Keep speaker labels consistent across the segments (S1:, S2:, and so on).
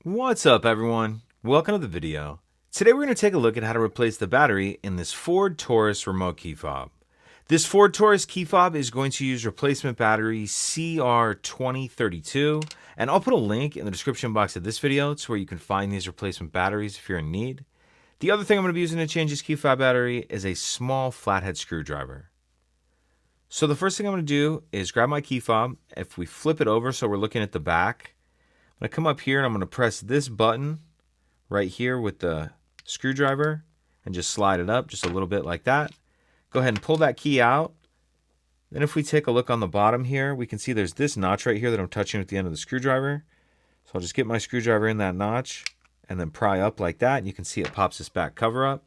S1: What's up, everyone? Welcome to the video. Today we're going to take a look at how to replace the battery in this Ford Taurus remote key fob. This Ford Taurus key fob is going to use replacement battery CR2032, and I'll put a link in the description box of this video to where you can find these replacement batteries if you're in need. The other thing I'm going to be using to change this key fob battery is a small flathead screwdriver. So the first thing I'm going to do is grab my key fob. If we flip it over so we're looking at the back, I'm going to come up here and I'm going to press this button right here with the screwdriver and just slide it up just a little bit like that. Go ahead and pull that key out. Then if we take a look on the bottom here, we can see there's this notch right here that I'm touching with the end of the screwdriver. So I'll just get my screwdriver in that notch and then pry up like that. And you can see it pops this back cover up.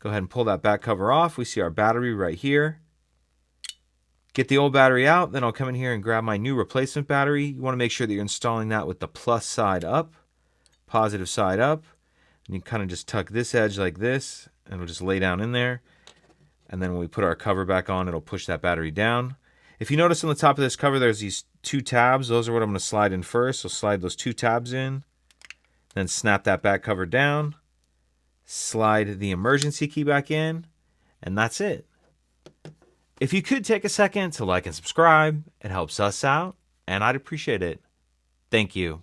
S1: Go ahead and pull that back cover off. We see our battery right here. Get the old battery out, then I'll come in here and grab my new replacement battery. You want to make sure that you're installing that with the plus side up, positive side up. And you kind of just tuck this edge like this, and it'll just lay down in there. And then when we put our cover back on, it'll push that battery down. If you notice on the top of this cover, there's these two tabs. Those are what I'm going to slide in first. So slide those two tabs in, then snap that back cover down, slide the emergency key back in, and that's it. If you could take a second to like and subscribe, it helps us out, and I'd appreciate it. Thank you.